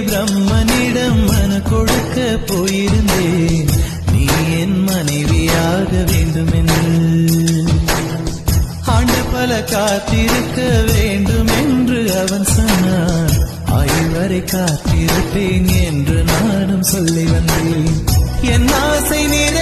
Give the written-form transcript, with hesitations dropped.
பிரம்மனிடம் மன கொடுக்க போயிருந்தேன், நீ என் மனைவியாக வேண்டும் என்று. ஆண்டு பல காத்திருக்க வேண்டும் என்று அவன் சொன்னான், ஆயுள் வரை காத்திருப்பேன் என்று நானும் சொல்லி வந்தேன். என் ஆசை நிறை